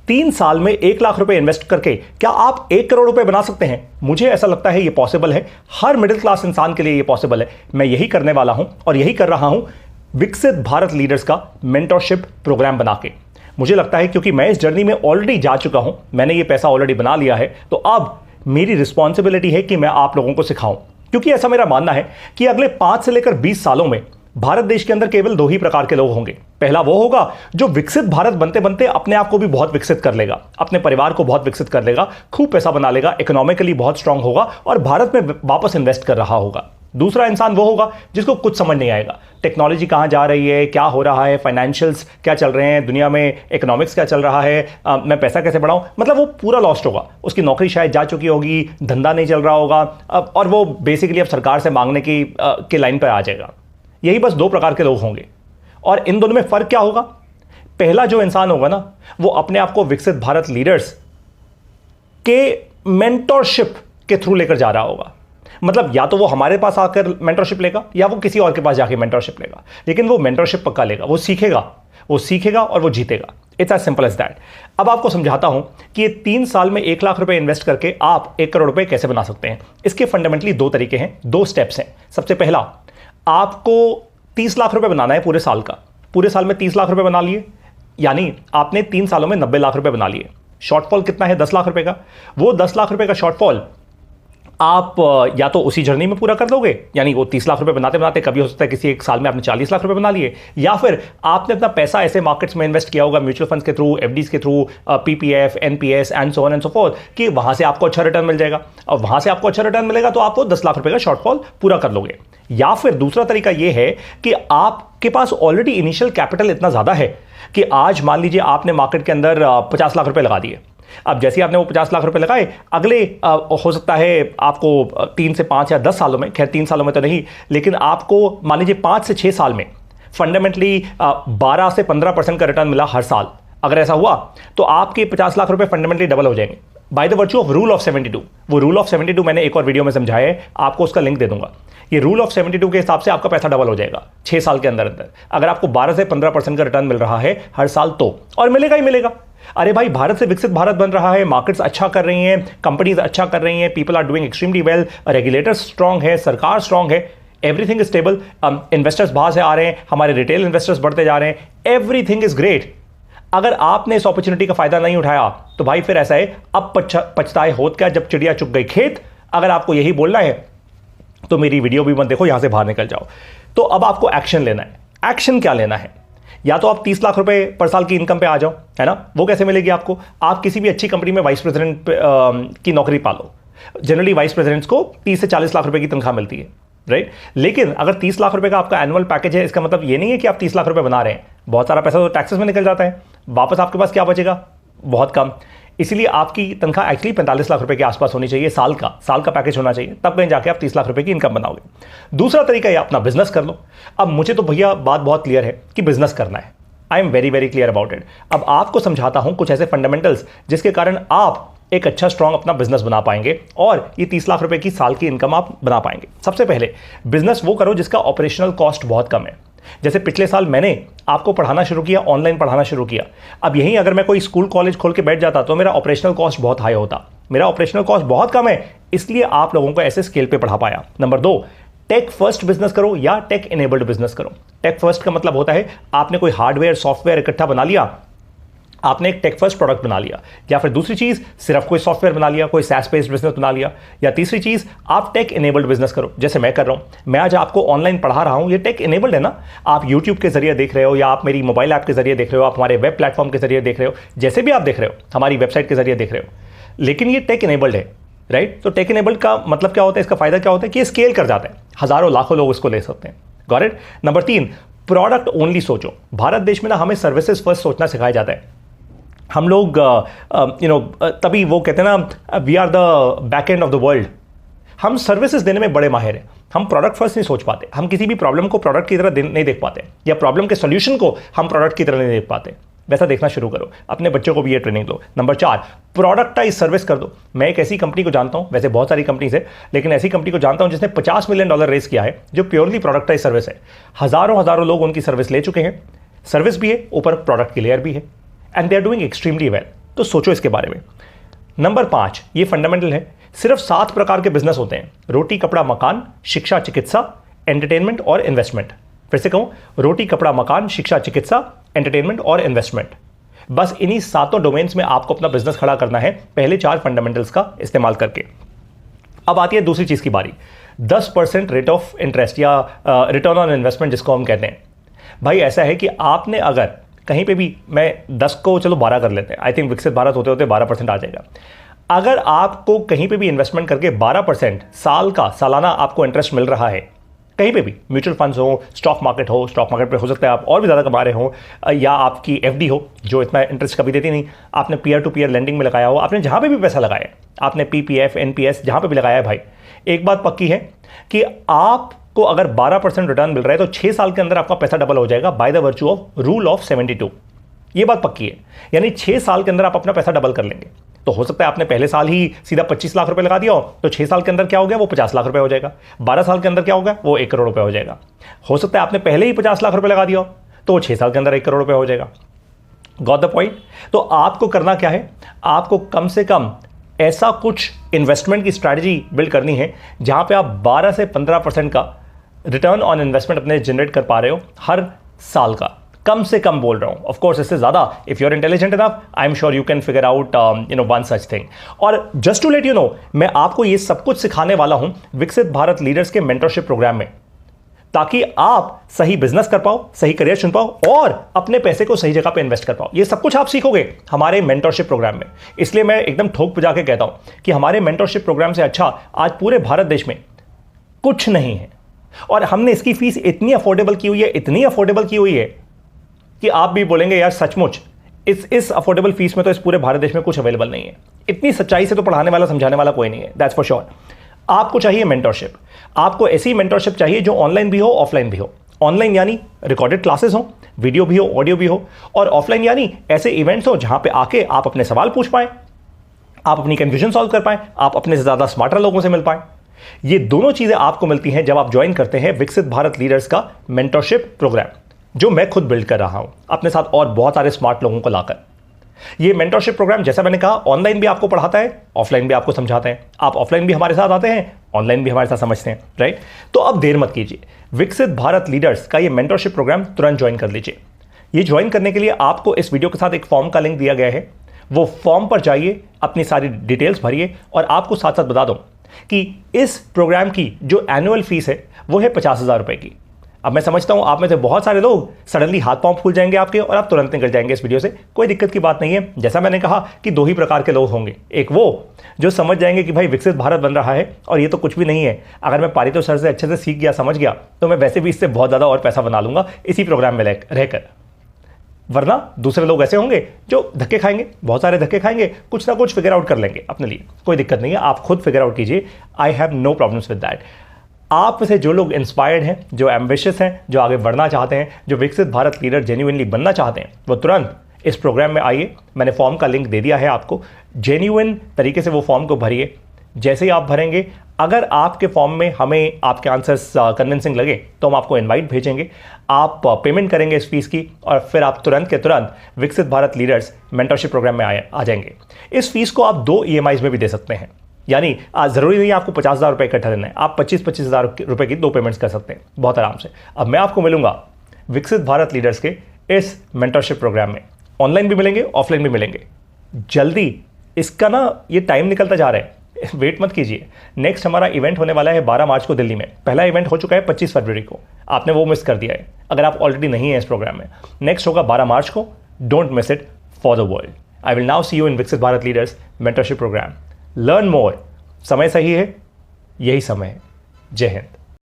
3 साल में 1 लाख रुपए इन्वेस्ट करके क्या आप 1 करोड़ रुपए बना सकते हैं? मुझे ऐसा लगता है ये पॉसिबल है। हर मिडिल क्लास इंसान के लिए ये पॉसिबल है। मैं यही करने वाला हूं और यही कर रहा हूं विकसित भारत लीडर्स का मेंटरशिप प्रोग्राम बना के। मुझे लगता है क्योंकि मैं इस जर्नी में ऑलरेडी जा चुका हूं, मैंने ये पैसा ऑलरेडी बना लिया है, तो अब मेरी रिस्पॉन्सिबिलिटी है कि मैं आप लोगों को सिखाऊं। क्योंकि ऐसा मेरा मानना है कि अगले 5 से लेकर 20 सालों में भारत देश के अंदर केवल 2 ही प्रकार के लोग होंगे। पहला वो होगा जो विकसित भारत बनते बनते अपने आप को भी बहुत विकसित कर लेगा, अपने परिवार को बहुत विकसित कर लेगा, खूब पैसा बना लेगा, इकोनॉमिकली बहुत स्ट्रांग होगा और भारत में वापस इन्वेस्ट कर रहा होगा। दूसरा इंसान वो होगा जिसको कुछ समझ नहीं आएगा, टेक्नोलॉजी कहां जा रही है, क्या हो रहा है, फाइनेंशियल्स क्या चल रहे हैं दुनिया में, इकोनॉमिक्स क्या चल रहा है, मैं पैसा कैसे बढ़ाऊं, मतलब वो पूरा लॉस्ट होगा। उसकी नौकरी शायद जा चुकी होगी, धंधा नहीं चल रहा होगा, और वो बेसिकली अब सरकार से मांगने की लाइन पर आ जाएगा। यही बस 2 प्रकार के लोग होंगे। और इन दोनों में फर्क क्या होगा? पहला जो इंसान होगा ना, वो अपने आप को विकसित भारत लीडर्स के मेंटरशिप के थ्रू लेकर जा रहा होगा। मतलब या तो वो हमारे पास आकर मेंटरशिप लेगा या वो किसी और के पास जाके मेंटरशिप लेगा, लेकिन वो मेंटरशिप पक्का लेगा, वो सीखेगा और वो जीतेगा। It's as simple as that. अब आपको समझाता हूं कि ये 3 साल में 1 लाख रुपए इन्वेस्ट करके आप 1 करोड़ रुपए कैसे बना सकते हैं। इसके फंडामेंटली 2 तरीके हैं, 2 स्टेप्स हैं। सबसे पहला, आपको 30 लाख रुपए बनाना है पूरे साल का। पूरे साल में 30 लाख रुपए बना लिए, यानी आपने 3 सालों में 90 लाख रुपए बना लिए। शॉर्टफॉल कितना है? 10 लाख रुपए का। वो 10 लाख रुपए का शॉर्टफॉल आप या तो उसी जर्नी में पूरा कर दोगे, यानी वो 30 लाख रुपए बनाते बनाते कभी हो सकता है किसी एक साल में आपने 40 लाख रुपए बना लिए, या फिर आपने अपना पैसा ऐसे मार्केट्स में इन्वेस्ट किया होगा, म्यूचुअल फंड्स के थ्रू, एफडीज के through, PPF, NPS and so on and so fourth, कि वहां से आपको अच्छा रिटर्न मिल जाएगा। और वहां से आपको अच्छा रिटर्न मिलेगा तो आप वो 10 लाख रुपए का शॉर्टफॉल पूरा कर लोगे। या फिर दूसरा तरीका यह है कि आपके पास ऑलरेडी इनिशियल कैपिटल इतना ज्यादा है कि आज मान लीजिए आपने मार्केट के अंदर 50 लाख रुपए लगा दिए। अब जैसे आपने वो 50 लाख रुपए लगाए, अगले हो सकता है आपको 3 से 5 या 10 सालों में, खैर 3 सालों में तो नहीं, लेकिन आपको मान लीजिए 5 से 6 साल में फंडामेंटली 12 से 15% का रिटर्न मिला हर साल। अगर ऐसा हुआ तो आपके 50 लाख रुपए फंडामेंटली डबल हो जाएंगे by the virtue of rule of 72। वो रूल ऑफ 72 मैंने एक और वीडियो में समझाया है, आपको उसका लिंक दे दूंगा। ये रूल ऑफ 72 के हिसाब से आपका पैसा डबल हो जाएगा 6 साल के अंदर अंदर, अगर आपको 12 से 15% का रिटर्न मिल रहा है हर साल तो, और मिलेगा ही मिलेगा। अरे भाई, भारत से विकसित भारत बन रहा है, मार्केट्स अच्छा कर रही हैं, कंपनीज अच्छा कर रही हैं, people are doing extremely well, regulators strong है, सरकार स्ट्रांग है, एवरीथिंग इज स्टेबल, इन्वेस्टर्स बाहर से आ रहे हैं, हमारे रिटेल इन्वेस्टर्स बढ़ते जा रहे हैं, एवरीथिंग इज ग्रेट। अगर आपने इस अपॉर्चुनिटी का फायदा नहीं उठाया तो भाई फिर ऐसा है, अब पछताए होत क्या जब चिड़िया चुग गई खेत। अगर आपको यही बोलना है तो मेरी वीडियो भी मत देखो, यहां से बाहर निकल जाओ। तो अब आपको एक्शन लेना है। एक्शन क्या लेना है? या तो आप 30 लाख रुपए पर साल की इनकम पे आ जाओ, है ना। वो कैसे मिलेगी आपको? आप किसी भी अच्छी कंपनी में वाइस प्रेसिडेंट की नौकरी पालो। जनरली वाइस प्रेसिडेंट्स को 30 से 40 लाख रुपए की तनख्वाह मिलती है, राइट। लेकिन अगर 30 लाख रुपए का आपका एनुअल पैकेज है, इसका मतलब ये नहीं है कि आप 30 लाख रुपए बना रहे हैं। बहुत सारा पैसा तो टैक्सेस में निकल जाता है, वापस आपके पास क्या बचेगा? बहुत कम। इसलिए आपकी तनख्वाह एक्चुअली 45 लाख रुपए के आसपास होनी चाहिए, साल का पैकेज होना चाहिए, तब कहीं जाके आप 30 लाख रुपए की इनकम बनाओगे। दूसरा तरीका है अपना बिजनेस कर लो। अब मुझे तो भैया बात बहुत क्लियर है कि बिजनेस करना है। I am very very clear about it. अब आपको समझाता हूं कुछ ऐसे फंडामेंटल्स जिसके कारण आप एक अच्छा स्ट्रांग अपना बिजनेस बना पाएंगे और ये 30 लाख रुपए की साल की इनकम आप बना पाएंगे। सबसे पहले बिजनेस वो करो जिसका ऑपरेशनल कॉस्ट बहुत कम है। जैसे पिछले साल मैंने आपको पढ़ाना शुरू किया, ऑनलाइन पढ़ाना शुरू किया। अब यहीं अगर मैं कोई स्कूल कॉलेज खोल के बैठ जाता तो मेरा ऑपरेशनल कॉस्ट बहुत हाई होता। मेरा ऑपरेशनल कॉस्ट बहुत कम है, इसलिए आप लोगों को ऐसे स्केल पे पढ़ा पाया। नंबर 2, टेक फर्स्ट बिजनेस करो या टेक इनेबल्ड बिजनेस करो। टेक फर्स्ट का मतलब होता है आपने कोई हार्डवेयर सॉफ्टवेयर इकट्ठा बना लिया, आपने एक टेक फर्स्ट प्रोडक्ट बना लिया, या फिर दूसरी चीज सिर्फ कोई सॉफ्टवेयर बना लिया, कोई सैस बेस्ड बिजनेस बना लिया, या तीसरी चीज आप टेक इनेबल्ड बिजनेस करो, जैसे मैं कर रहा हूं। मैं आज आपको ऑनलाइन पढ़ा रहा हूं, ये टेक इनेबल्ड है ना। आप यूट्यूब के जरिए देख रहे हो, या आप मेरी मोबाइल ऐप के जरिए देख रहे हो, आप हमारे वेब प्लेटफॉर्म के जरिए देख रहे हो, जैसे भी आप देख रहे हो, हमारी वेबसाइट के जरिए देख रहे हो, लेकिन ये टेक इनेबल्ड है, राइट। तो टेक इनेबल्ड का मतलब क्या होता है, इसका फायदा क्या होता है कि ये स्केल कर जाता है, हजारों लाखों लोग इसको ले सकते हैं। Got it. Number 3, product only सोचो। भारत देश में ना हमें सर्विसेज फर्स्ट सोचना सिखाया जाता है। हम लोग तभी वो कहते हैं ना, we are the back end of the world. हम सर्विसेज देने में बड़े माहिर हैं, हम प्रोडक्ट फर्स्ट नहीं सोच पाते। हम किसी भी प्रॉब्लम को प्रोडक्ट की तरह नहीं देख पाते, या प्रॉब्लम के सॉल्यूशन को हम प्रोडक्ट की तरह नहीं देख पाते। वैसा देखना शुरू करो, अपने बच्चों को भी ये ट्रेनिंग दो। नंबर 4, प्रोडक्टाइज सर्विस कर दो। मैं एक ऐसी कंपनी को जानता हूं, वैसे बहुत सारी कंपनीज है, लेकिन ऐसी कंपनी को जानता हूं जिसने $50 मिलियन रेस किया है, जो प्योरली प्रोडक्टाइज सर्विस है। हजारों लोग उनकी सर्विस ले चुके हैं, सर्विस भी है, ऊपर प्रोडक्ट की लेयर भी है, and they are doing extremely well. तो सोचो इसके बारे में। नंबर 5, ये फंडामेंटल है, सिर्फ 7 प्रकार के बिजनेस होते हैं: रोटी कपड़ा मकान, शिक्षा चिकित्सा, एंटरटेनमेंट और इन्वेस्टमेंट। फिर से कहूं, रोटी कपड़ा मकान, शिक्षा चिकित्सा, एंटरटेनमेंट और इन्वेस्टमेंट। बस इन्हीं 7 डोमेन्स में आपको अपना बिजनेस खड़ा करना है पहले 4 फंडामेंटल्स का इस्तेमाल करके। अब आती है दूसरी चीज की बारी, 10% रेट ऑफ इंटरेस्ट या रिटर्न ऑन इन्वेस्टमेंट जिसको हम कहते हैं। भाई ऐसा है कि आपने अगर कहीं पे भी, मैं 10 को चलो 12 कर लेते हैं, आई थिंक विकसित भारत होते होते 12% आ जाएगा। अगर आपको कहीं पे भी इन्वेस्टमेंट करके 12% सालाना आपको इंटरेस्ट मिल रहा है, कहीं पे भी, म्यूचुअल फंड्स हो, स्टॉक मार्केट पे हो सकता है आप और भी ज़्यादा कमा रहे हो, या आपकी एफडी हो जो इतना इंटरेस्ट कभी देती नहीं, आपने पीयर टू पीयर लेंडिंग में लगाया हो, आपने जहाँ पे भी पैसा लगाया, आपने पीपीएफ, एनपीएस जहाँ पे भी लगाया है, भाई एक बात पक्की है कि आपको अगर 12% रिटर्न मिल रहा है तो 6 साल के अंदर आपका पैसा डबल हो जाएगा by the virtue of rule of 72। ये बात पक्की है, यानी 6 साल के अंदर आप अपना पैसा डबल कर लेंगे। तो हो सकता है आपने पहले साल ही सीधा 25 लाख रुपए लगा दिया हो, तो 6 साल के अंदर क्या हो गया, वो 50 लाख रुपए हो जाएगा। 12 साल के अंदर क्या होगा, वो 1 करोड़ रुपए हो जाएगा। हो सकता है आपने पहले ही 50 लाख रुपए लगा दिया हो, तो वो 6 साल के अंदर 1 करोड़ रुपए हो जाएगा। Got the point? तो आपको करना क्या है, आपको कम से कम ऐसा कुछ इन्वेस्टमेंट की स्ट्रैटेजी बिल्ड करनी है जहां पे आप 12 से 15% का रिटर्न ऑन इन्वेस्टमेंट अपने जनरेट कर पा रहे हो हर साल का, कम से कम बोल रहा हूं। ऑफ कोर्स इससे ज्यादा, if you are intelligent enough, I am sure you can figure out one such thing. और just to let you know, मैं आपको ये सब कुछ सिखाने वाला हूं विकसित भारत लीडर्स के मेंटरशिप प्रोग्राम में, ताकि आप सही बिजनेस कर पाओ, सही करियर चुन पाओ और अपने पैसे को सही जगह पे इन्वेस्ट कर पाओ। ये सब कुछ आप सीखोगे हमारे मेंटरशिप प्रोग्राम में। इसलिए मैं एकदम ठोक बजा के कहता हूं कि हमारे मेंटरशिप प्रोग्राम से अच्छा आज पूरे भारत देश में कुछ नहीं है। और हमने इसकी फीस इतनी अफोर्डेबल की हुई है, इतनी अफोर्डेबल की हुई है कि आप भी बोलेंगे यार सचमुच इस अफोर्डेबल फीस में तो इस पूरे भारत देश में कुछ अवेलेबल नहीं है। इतनी सच्चाई से तो पढ़ाने वाला, समझाने वाला कोई नहीं है, दैट्स फॉर श्योर। आपको चाहिए मेंटरशिप, आपको ऐसी मेंटरशिप चाहिए जो ऑनलाइन भी हो, ऑफलाइन भी हो। ऑनलाइन यानी रिकॉर्डेड क्लासेस हो, वीडियो भी हो, ऑडियो भी हो, और ऑफलाइन यानी ऐसे इवेंट्स हो जहां पे आके आप अपने सवाल पूछ पाए, आप अपनी कंफ्यूजन सॉल्व कर पाए, आप अपने से ज्यादा स्मार्टर लोगों से मिल पाए। ये दोनों चीजें आपको मिलती हैं जब आप ज्वाइन करते हैं विकसित भारत लीडर्स का मेंटरशिप प्रोग्राम, जो मैं खुद बिल्ड कर रहा हूं अपने साथ और बहुत सारे स्मार्ट लोगों को लाकर। ये मेंटरशिप प्रोग्राम, जैसा मैंने कहा, ऑनलाइन भी आपको पढ़ाता है, ऑफलाइन भी आपको समझाते हैं। आप ऑफलाइन भी हमारे साथ आते हैं, ऑनलाइन भी हमारे साथ समझते हैं, राइट? तो अब देर मत कीजिए, विकसित भारत लीडर्स का ये मेंटरशिप प्रोग्राम तुरंत ज्वाइन कर लीजिए। ये ज्वाइन करने के लिए आपको इस वीडियो के साथ एक फॉर्म का लिंक दिया गया है, वो फॉर्म पर जाइए, अपनी सारी डिटेल्स भरिए, और आपको साथ साथ बता दूं कि इस प्रोग्राम की जो एनुअल फीस है वो है 50,000 रुपए की। अब मैं समझता हूं आप में से बहुत सारे लोग सडनली हाथ पांव फूल जाएंगे आपके, और आप तुरंत निकल जाएंगे इस वीडियो से। कोई दिक्कत की बात नहीं है। जैसा मैंने कहा कि 2 ही प्रकार के लोग होंगे, एक वो जो समझ जाएंगे कि भाई विकसित भारत बन रहा है और ये तो कुछ भी नहीं है, अगर मैं पारितो सर से अच्छे से सीख गया, समझ गया, तो मैं वैसे भी इससे बहुत ज़्यादा और पैसा बना लूंगा इसी प्रोग्राम में रहकर। वरना दूसरे लोग ऐसे होंगे जो धक्के खाएंगे, बहुत सारे धक्के खाएंगे, कुछ ना कुछ फिगर आउट कर लेंगे अपने लिए। कोई दिक्कत नहीं है, आप खुद फिगर आउट कीजिए, I have no problems with that. आप में से जो लोग इंस्पायर्ड हैं, जो एम्बिशियस हैं, जो आगे बढ़ना चाहते हैं, जो विकसित भारत लीडर जेन्युइनली बनना चाहते हैं, वो तुरंत इस प्रोग्राम में आइए। मैंने फॉर्म का लिंक दे दिया है आपको, जेन्युइन तरीके से वो फॉर्म को भरिए। जैसे ही आप भरेंगे, अगर आपके फॉर्म में हमें आपके आंसर्स कन्विंसिंग लगे तो हम आपको इनवाइट भेजेंगे, आप पेमेंट करेंगे इस फीस की, और फिर आप तुरंत के तुरंत विकसित भारत लीडर्स मेंटरशिप प्रोग्राम में आ जाएंगे। इस फीस को आप 2 EMIs में भी दे सकते हैं, यानी जरूरी नहीं है आपको 50,000 रुपये इकट्ठा देना है, आप 25,000 रुपये की 2 पेमेंट्स कर सकते हैं बहुत आराम से। अब मैं आपको मिलूंगा विकसित भारत लीडर्स के इस मेंटरशिप प्रोग्राम में, ऑनलाइन भी मिलेंगे, ऑफलाइन भी मिलेंगे। जल्दी इसका ना ये टाइम निकलता जा रहा है, वेट मत कीजिए। नेक्स्ट हमारा इवेंट होने वाला है 12 मार्च को दिल्ली में। पहला इवेंट हो चुका है 25 फरवरी को, आपने वो मिस कर दिया है अगर आप ऑलरेडी नहीं है इस प्रोग्राम में। नेक्स्ट होगा 12 मार्च को, don't miss it for the world. I will now see you in Viksit Bharat leaders mentorship programme. Learn more, समय सही है, यही समय है। जय हिंद।